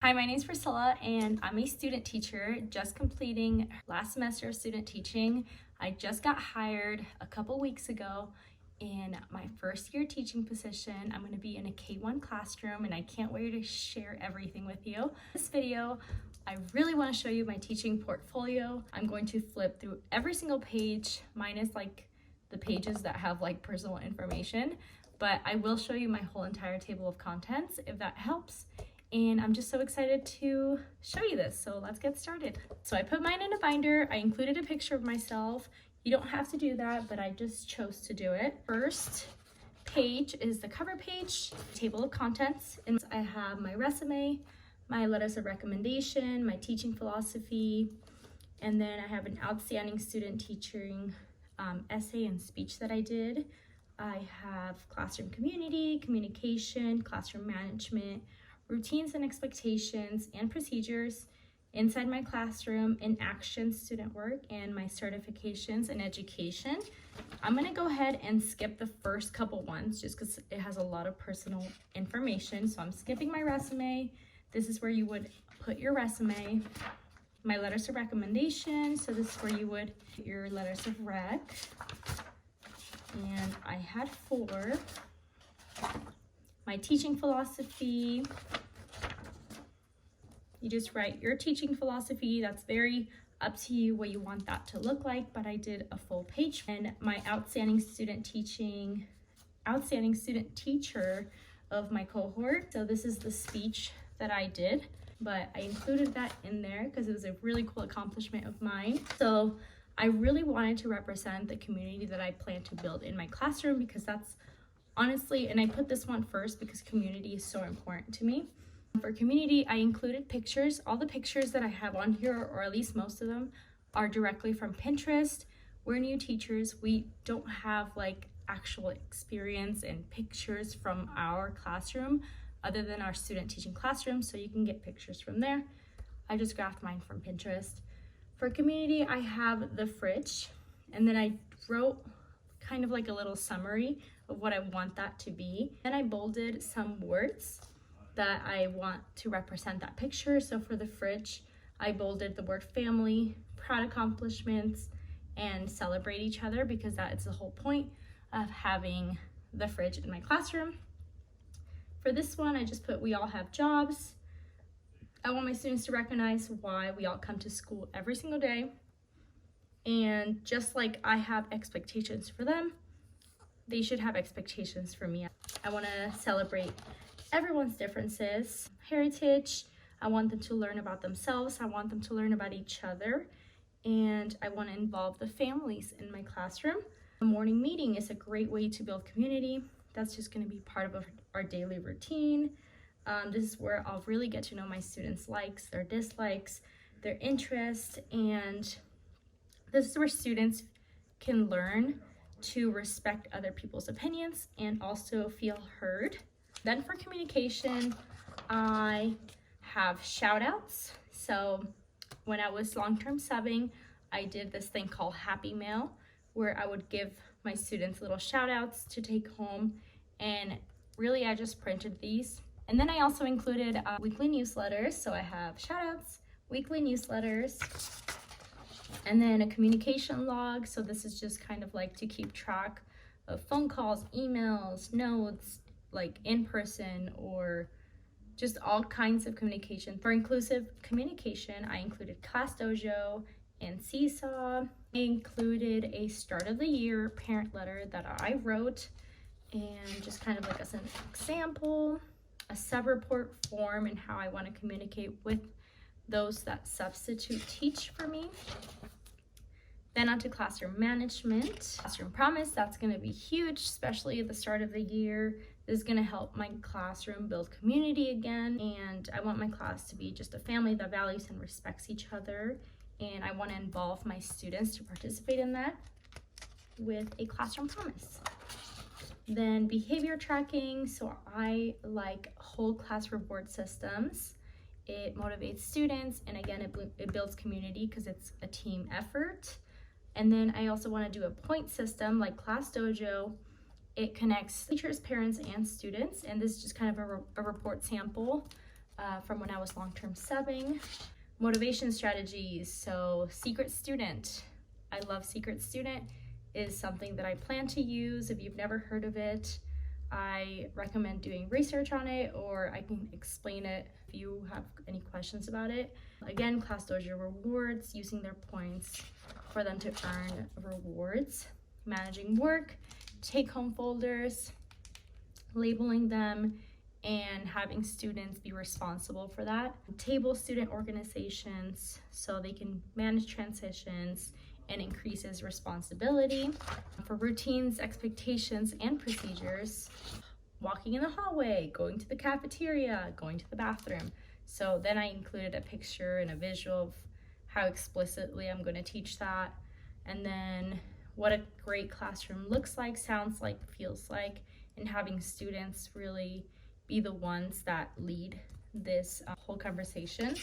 Hi, my name is Priscilla and I'm a student teacher just completing last semester of student teaching. I just got hired a couple weeks ago in my first year teaching position. I'm going to be in a K-1 classroom and I can't wait to share everything with you. This video, I really want to show you my teaching portfolio. I'm going to flip through every single page minus like the pages that have like personal information, but I will show you my whole entire table of contents if that helps. And I'm just so excited to show you this. So let's get started. So I put mine in a binder. I included a picture of myself. You don't have to do that, but I just chose to do it. First page is the cover page, table of contents. And I have my resume, my letters of recommendation, my teaching philosophy, and then I have an outstanding student teaching essay and speech that I did. I have classroom community, communication, classroom management, routines and expectations and procedures, inside my classroom, in action student work, and my certifications in education. I'm gonna go ahead and skip the first couple ones just because it has a lot of personal information. So I'm skipping my resume. This is where you would put your resume. My letters of recommendation. So this is where you would put your letters of rec. And I had 4. My teaching philosophy, you just write your teaching philosophy. That's very up to you what you want that to look like, but I did a full page. And my outstanding student teacher of my cohort. So this is the speech that I did, but I included that in there because it was a really cool accomplishment of mine. So I really wanted to represent the community that I plan to build in my classroom, because that's honestly, and I put this one first because community is so important to me. For community, I included pictures. All the pictures that I have on here, or at least most of them, are directly from Pinterest. We're new teachers. We don't have like actual experience and pictures from our classroom other than our student teaching classroom, so you can get pictures from there. I just graphed mine from Pinterest. For community, I have the fridge, and then I wrote kind of like a little summary of what I want that to be. Then I bolded some words that I want to represent that picture. So for the fridge, I bolded the word family, proud accomplishments, and celebrate each other, because that is the whole point of having the fridge in my classroom. For this one, I just put we all have jobs. I want my students to recognize why we all come to school every single day. And just like I have expectations for them, they should have expectations for me. I want to celebrate everyone's differences, heritage. I want them to learn about themselves. I want them to learn about each other. And I want to involve the families in my classroom. A morning meeting is a great way to build community. That's just going to be part of our daily routine. This is where I'll really get to know my students' likes, their dislikes, their interests, and this is where students can learn to respect other people's opinions and also feel heard. Then for communication, I have shout outs. So when I was long-term subbing, I did this thing called Happy Mail, where I would give my students little shout outs to take home, and really I just printed these. And then I also included weekly newsletters. So I have shout outs, weekly newsletters, and then a communication log. So this is just kind of like to keep track of phone calls, emails, notes, like in person, or just all kinds of communication. For inclusive communication, I included Class Dojo and Seesaw. I included a start of the year parent letter that I wrote, and just kind of like as an example, a sub-report form and how I want to communicate with those that substitute teach for me. Then onto classroom management. Classroom promise, that's going to be huge, especially at the start of the year. This is going to help my classroom build community again, and I want my class to be just a family that values and respects each other, and I want to involve my students to participate in that with a classroom promise. Then behavior tracking, so I like whole class reward systems. It motivates students, and again, it builds community because it's a team effort. And then I also want to do a point system like Class Dojo. It connects teachers, parents, and students, and this is just kind of a report sample from when I was long-term subbing. Motivation strategies, so secret student. I love secret student is something that I plan to use. If you've never heard of it, I recommend doing research on it, or I can explain it if you have any questions about it. Again, class dojo rewards, using their points for them to earn rewards. Managing work, take-home folders, labeling them, and having students be responsible for that. Table student organizations, so they can manage transitions and increases responsibility. For routines, expectations, and procedures, walking in the hallway, going to the cafeteria, going to the bathroom. So then I included a picture and a visual of how explicitly I'm going to teach that, and then what a great classroom looks like, sounds like, feels like, and having students really be the ones that lead this whole conversation.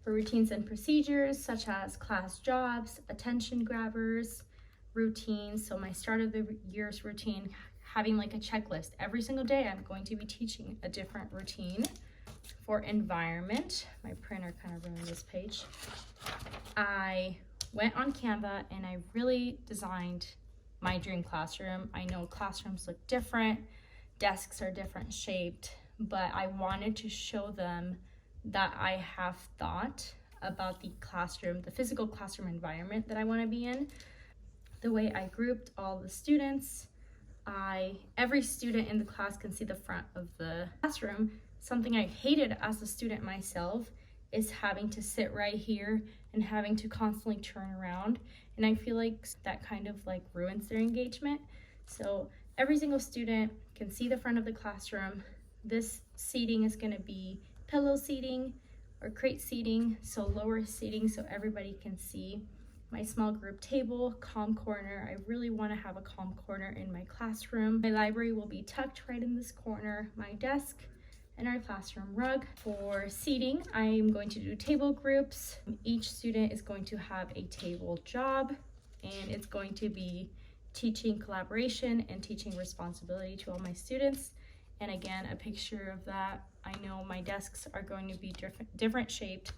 For routines and procedures, such as class jobs, attention grabbers, routines. So my start of the year's routine, having like a checklist. Every single day I'm going to be teaching a different routine. For environment, my printer kind of ruined this page. I went on Canva and I really designed my dream classroom. I know classrooms look different, desks are different shaped, but I wanted to show them that I have thought about the classroom, the physical classroom environment that I want to be in. The way I grouped all the students, every student in the class can see the front of the classroom. Something I hated as a student myself is having to sit right here and having to constantly turn around. And I feel like that kind of like ruins their engagement. So every single student can see the front of the classroom. This seating is going to be pillow seating or crate seating, so lower seating so everybody can see. My small group table, calm corner. I really want to have a calm corner in my classroom. My library will be tucked right in this corner. My desk and our classroom rug. For seating, I'm going to do table groups. Each student is going to have a table job, and it's going to be teaching collaboration and teaching responsibility to all my students. And again, a picture of that. I know my desks are going to be different shaped,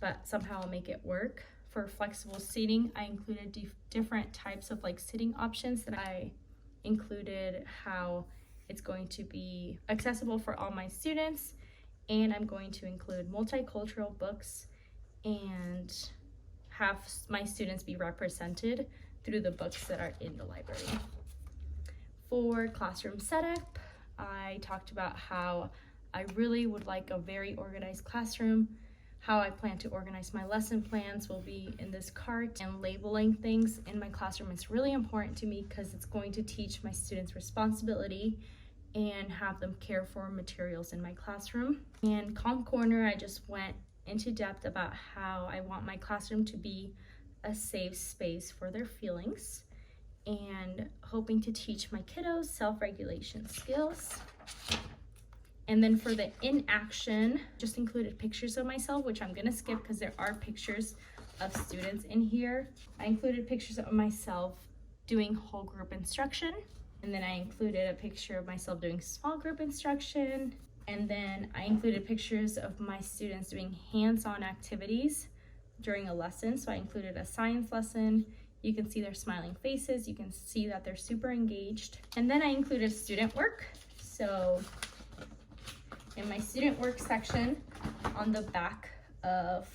but somehow I'll make it work. For flexible seating, I included different types of like sitting options that I included how it's going to be accessible for all my students, and I'm going to include multicultural books and have my students be represented through the books that are in the library. For classroom setup, I talked about how I really would like a very organized classroom. How I plan to organize my lesson plans will be in this cart, and labeling things in my classroom is really important to me because it's going to teach my students responsibility and have them care for materials in my classroom. And Calm Corner, I just went into depth about how I want my classroom to be a safe space for their feelings and hoping to teach my kiddos self-regulation skills. And then for the inaction, just included pictures of myself, which I'm gonna skip because there are pictures of students in here. I included pictures of myself doing whole group instruction. And then I included a picture of myself doing small group instruction. And then I included pictures of my students doing hands-on activities during a lesson. So I included a science lesson. You can see their smiling faces. You can see that they're super engaged. And then I included student work. So in my student work section on the back of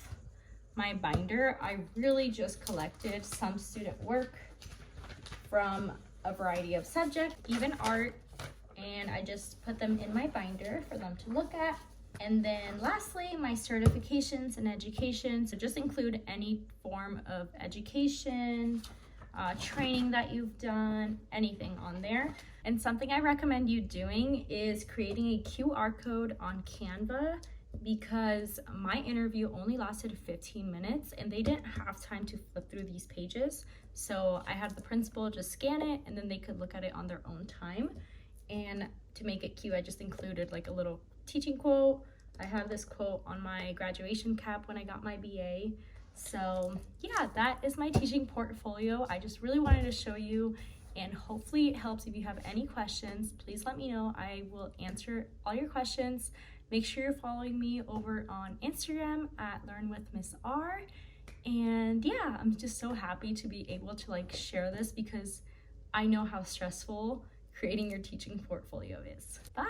my binder, I really just collected some student work from a variety of subjects, even art, and I just put them in my binder for them to look at. And then lastly, my certifications and education. So just include any form of education, training that you've done, anything on there. And something I recommend you doing is creating a QR code on Canva, because my interview only lasted 15 minutes and they didn't have time to flip through these pages. So I had the principal just scan it and then they could look at it on their own time. And to make it cute, I just included like a little teaching quote. I have this quote on my graduation cap when I got my BA. So yeah, that is my teaching portfolio. I just really wanted to show you, and hopefully it helps. If you have any questions, please let me know. I will answer all your questions. Make sure you're following me over on Instagram at Learn with Ms.R. And yeah, I'm just so happy to be able to like share this because I know how stressful creating your teaching portfolio is. Bye!